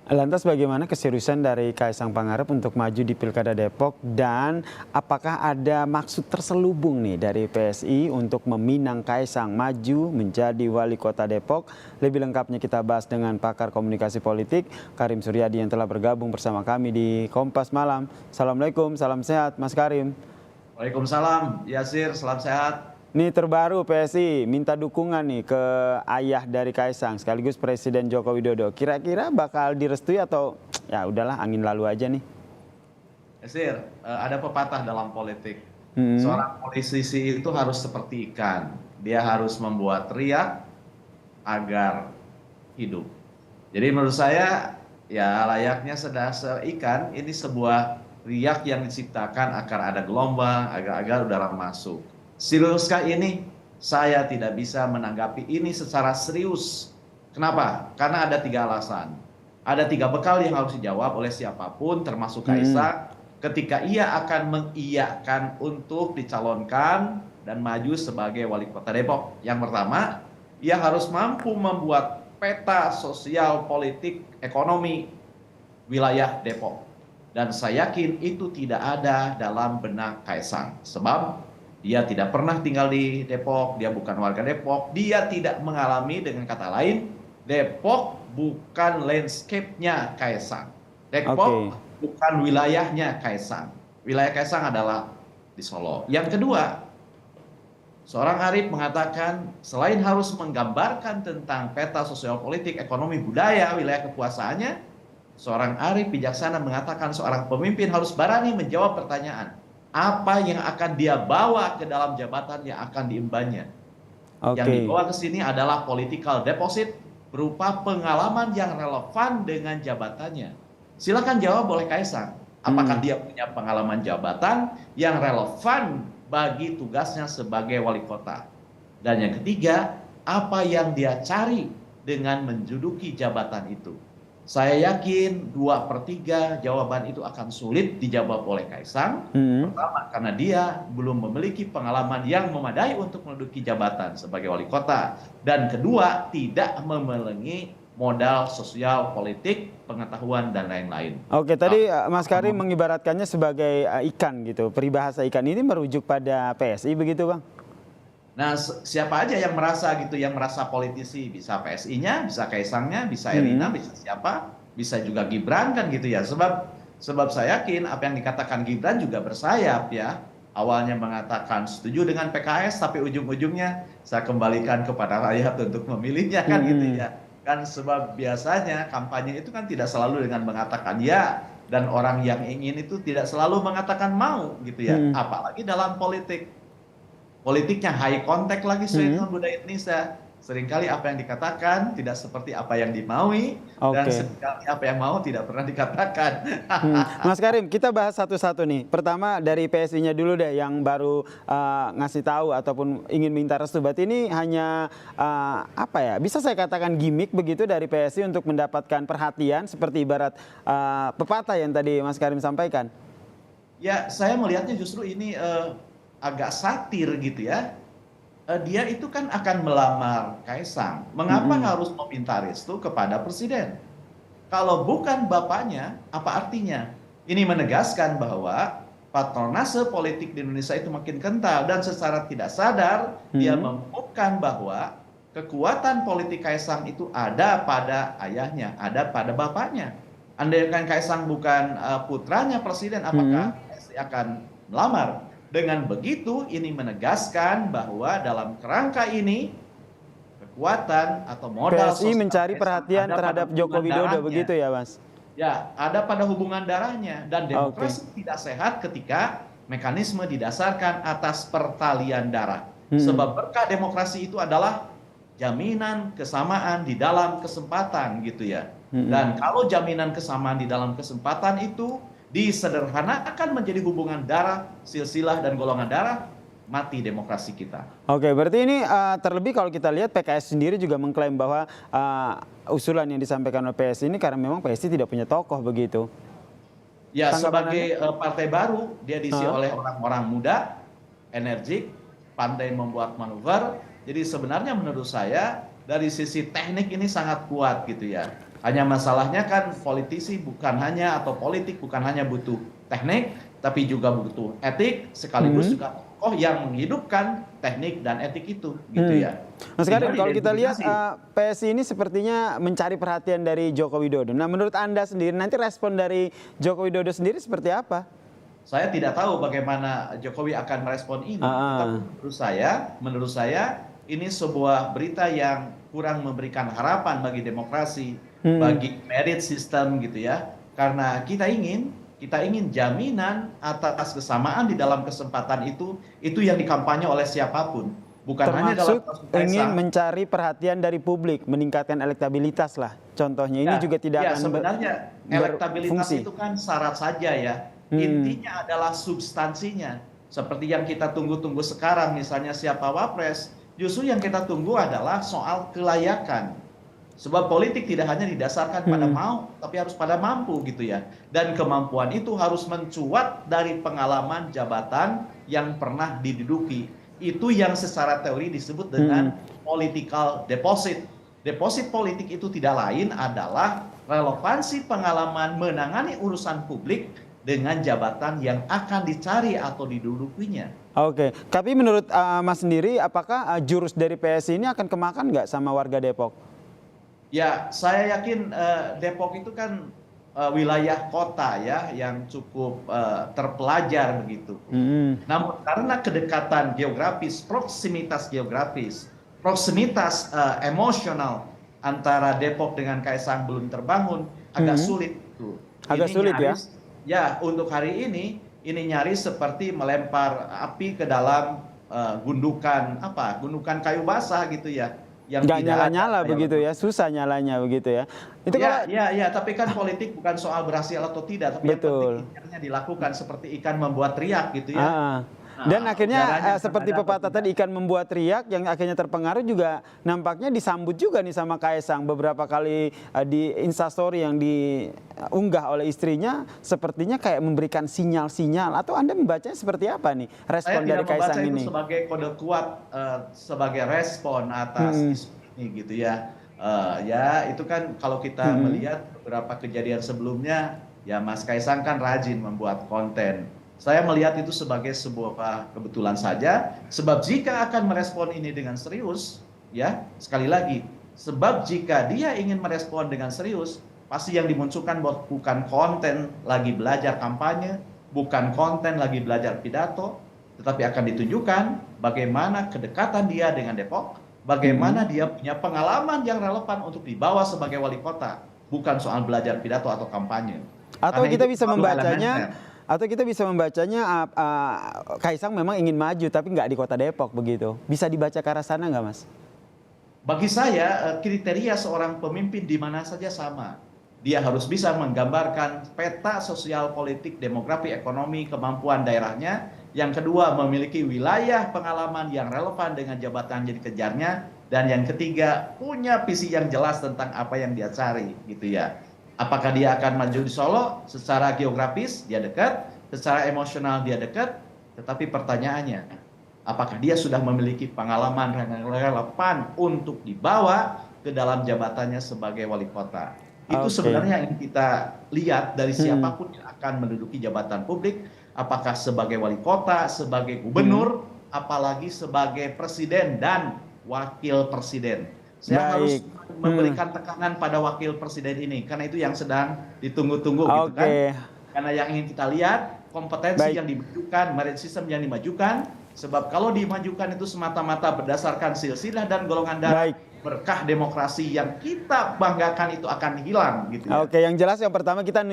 Lantas bagaimana keseriusan dari Kaisang Pangarep untuk maju di Pilkada Depok dan apakah ada maksud terselubung nih dari PSI untuk meminang Kaisang maju menjadi wali kota Depok? Lebih lengkapnya kita bahas dengan pakar komunikasi politik Karim Suryadi yang telah bergabung bersama kami di Kompas Malam. Assalamualaikum, salam sehat Mas Karim. Waalaikumsalam, Yasir, salam sehat. Ini terbaru PSI minta dukungan nih ke ayah dari Kaisang sekaligus Presiden Joko Widodo. Kira-kira bakal direstui atau ya udahlah angin lalu aja nih? Yasir, ada pepatah dalam politik. Hmm. Seorang politisi itu harus seperti ikan. Dia harus membuat riak agar hidup. Jadi menurut saya ya layaknya ikan, ini sebuah riak yang diciptakan agar ada gelombang, agar udara masuk. Seriuskah ini? Saya tidak bisa menanggapi ini secara serius. Kenapa? Karena ada 3 alasan. Ada 3 bekal yang harus dijawab oleh siapapun termasuk Kaisang ketika ia akan mengiyakan untuk dicalonkan dan maju sebagai wali kota Depok. Yang pertama, ia harus mampu membuat peta sosial, politik, ekonomi wilayah Depok. Dan saya yakin itu tidak ada dalam benak Kaisang. Sebab dia tidak pernah tinggal di Depok, dia bukan warga Depok, dia tidak mengalami, dengan kata lain, Depok bukan landscape-nya Kaisang. Depok bukan wilayahnya Kaisang. Wilayah Kaisang adalah di Solo. Yang kedua, seorang Arif mengatakan selain harus menggambarkan tentang peta sosial politik, ekonomi, budaya, wilayah kekuasaannya, seorang Arif bijaksana mengatakan seorang pemimpin harus berani menjawab pertanyaan. Apa yang akan dia bawa ke dalam jabatan yang akan diembannya. Yang dibawa ke sini adalah political deposit berupa pengalaman yang relevan dengan jabatannya. Silakan jawab oleh Kaisang. Apakah dia punya pengalaman jabatan yang relevan bagi tugasnya sebagai wali kota. Dan yang ketiga, apa yang dia cari dengan menduduki jabatan itu. Saya yakin 2/3 jawaban itu akan sulit dijawab oleh Kaisang. Pertama, karena dia belum memiliki pengalaman yang memadai untuk menduduki jabatan sebagai wali kota. Dan kedua, tidak memiliki modal sosial, politik, pengetahuan, dan lain-lain. Oke, tadi Mas Karim mengibaratkannya sebagai ikan gitu. Peribahasa ikan ini merujuk pada PSI begitu, Bang? Nah, siapa aja yang merasa gitu, yang merasa politisi, bisa PSI-nya, bisa Kaisangnya, bisa Erina, bisa siapa, bisa juga Gibran kan gitu ya. Sebab saya yakin apa yang dikatakan Gibran juga bersayap ya. Awalnya mengatakan setuju dengan PKS, tapi ujung-ujungnya saya kembalikan kepada rakyat untuk memilihnya kan gitu ya. Kan sebab biasanya kampanye itu kan tidak selalu dengan mengatakan ya, dan orang yang ingin itu tidak selalu mengatakan mau gitu ya. Apalagi dalam politik. Politiknya high contact lagi sesuai dengan budaya Indonesia. Seringkali apa yang dikatakan tidak seperti apa yang dimaui, dan seringkali apa yang mau tidak pernah dikatakan. Mas Karim, kita bahas satu-satu nih. Pertama dari PSI-nya dulu deh yang baru ngasih tahu ataupun ingin minta restu. Berarti ini hanya apa ya? Bisa saya katakan gimmick begitu dari PSI untuk mendapatkan perhatian seperti ibarat pepatah yang tadi Mas Karim sampaikan. Ya, saya melihatnya justru ini agak satir gitu ya. Dia itu kan akan melamar Kaisang. Mengapa harus meminta restu kepada presiden? Kalau bukan bapaknya, apa artinya? Ini menegaskan bahwa patronase politik di Indonesia itu makin kental, dan secara tidak sadar dia mengumumkan bahwa kekuatan politik Kaisang itu ada pada ayahnya, ada pada bapaknya. Andaikan Kaisang bukan putranya presiden, apakah PSI akan melamar? Dengan begitu, ini menegaskan bahwa dalam kerangka ini kekuatan atau modal PSI mencari perhatian terhadap Joko Widodo begitu ya, Mas? Ya, ada pada hubungan darahnya, dan demokrasi tidak sehat ketika mekanisme didasarkan atas pertalian darah. Sebab berkah demokrasi itu adalah jaminan kesamaan di dalam kesempatan gitu ya. Dan kalau jaminan kesamaan di dalam kesempatan itu disederhanakan menjadi hubungan darah, silsilah dan golongan darah, mati demokrasi kita. Oke, berarti ini terlebih kalau kita lihat PKS sendiri juga mengklaim bahwa usulan yang disampaikan oleh PSI ini karena memang PSI tidak punya tokoh begitu. Ya, sebagai partai baru, dia diisi oleh orang-orang muda, energik, pandai membuat manuver. Jadi sebenarnya menurut saya dari sisi teknik ini sangat kuat gitu ya. Hanya masalahnya kan politisi bukan hanya atau politik bukan hanya butuh teknik, tapi juga butuh etik, sekaligus juga tokoh yang menghidupkan teknik dan etik itu, gitu ya. Mas Karim, Tinggal kalau kita lihat identifikasi. PSI ini sepertinya mencari perhatian dari Joko Widodo. Nah, menurut Anda sendiri, nanti respon dari Joko Widodo sendiri seperti apa? Saya tidak tahu bagaimana Jokowi akan merespon ini. Tapi menurut saya ini sebuah berita yang kurang memberikan harapan bagi demokrasi, bagi merit system gitu ya. Karena kita ingin jaminan atas kesamaan di dalam kesempatan itu yang dikampanye oleh siapapun, bukan hanya dalam Termasuk kasus ingin Kaisang. mencari perhatian dari publik, meningkatkan elektabilitas lah. Contohnya ini juga tidak akan Sebenarnya elektabilitas berfungsi. itu kan syarat saja ya. Intinya adalah substansinya. Seperti yang kita tunggu-tunggu sekarang, misalnya siapa wapres, justru yang kita tunggu adalah soal kelayakan. Sebab politik tidak hanya didasarkan pada mau, tapi harus pada mampu gitu ya. Dan kemampuan itu harus mencuat dari pengalaman jabatan yang pernah diduduki. Itu yang secara teori disebut dengan political deposit. Deposit politik itu tidak lain adalah relevansi pengalaman menangani urusan publik dengan jabatan yang akan dicari atau didudukinya. Oke, tapi menurut Mas sendiri, apakah jurus dari PSI ini akan kemakan nggak sama warga Depok? Ya, saya yakin Depok itu kan wilayah kota ya yang cukup terpelajar begitu. Namun karena kedekatan geografis, proximitas emosional antara Depok dengan Kaisang belum terbangun, agak sulit itu. Agak sulit ya? Ya, untuk hari ini nyaris seperti melempar api ke dalam gundukan kayu basah gitu ya. Yang Nggak tidak nyala-nyala ada begitu ya, susah nyalanya begitu ya. Itu ya, tapi kan politik bukan soal berhasil atau tidak, tapi yang penting ikannya dilakukan seperti ikan membuat riak gitu ya. Dan akhirnya seperti pepatah tadi, ikan membuat riak, yang akhirnya terpengaruh juga nampaknya disambut juga nih sama Kaisang. Beberapa kali di Instastory yang diunggah oleh istrinya, sepertinya kayak memberikan sinyal-sinyal. Atau Anda membacanya seperti apa nih respon dari Kaisang ini? Saya tidak membaca itu sebagai kode kuat, sebagai respon atas isu ini gitu ya. Ya itu kan kalau kita melihat beberapa kejadian sebelumnya, ya Mas Kaisang kan rajin membuat konten. Saya melihat itu sebagai sebuah kebetulan saja, sebab jika akan merespon ini dengan serius, ya sekali lagi, sebab jika dia ingin merespon dengan serius, pasti yang dimunculkan bukan konten lagi belajar kampanye, bukan konten lagi belajar pidato, tetapi akan ditunjukkan bagaimana kedekatan dia dengan Depok, bagaimana dia punya pengalaman yang relevan untuk dibawa sebagai wali kota, bukan soal belajar pidato atau kampanye. Atau kita bisa membacanya, Kaisang memang ingin maju tapi nggak di kota Depok begitu. Bisa dibaca ke arah sana nggak, Mas? Bagi saya kriteria seorang pemimpin di mana saja sama. Dia harus bisa menggambarkan peta sosial politik, demografi, ekonomi, kemampuan daerahnya. Yang kedua, memiliki wilayah pengalaman yang relevan dengan jabatan yang dikejarnya. Dan yang ketiga, punya visi yang jelas tentang apa yang dia cari gitu ya. Apakah dia akan maju di Solo? Secara geografis dia dekat, secara emosional dia dekat, tetapi pertanyaannya, apakah dia sudah memiliki pengalaman yang relevan untuk dibawa ke dalam jabatannya sebagai wali kota? Itu sebenarnya yang kita lihat dari siapapun yang akan menduduki jabatan publik, apakah sebagai wali kota, sebagai gubernur, apalagi sebagai presiden dan wakil presiden. Saya harus memberikan tekanan pada wakil presiden ini, karena itu yang sedang ditunggu-tunggu gitu kan. Karena yang ingin kita lihat, kompetensi yang dimajukan, merit system yang dimajukan, sebab kalau dimajukan itu semata-mata berdasarkan silsilah dan golongan darah, berkah demokrasi yang kita banggakan itu akan hilang gitu ya. Oke, yang jelas yang pertama kita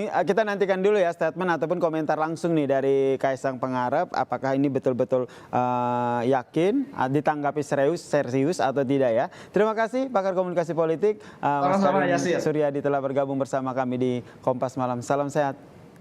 nantikan dulu ya statement ataupun komentar langsung nih dari Kaisang Pangarep, apakah ini betul-betul yakin ditanggapi serius atau tidak ya. Terima kasih pakar komunikasi politik Mas Karim Suryadi telah bergabung bersama kami di Kompas Malam. Salam sehat.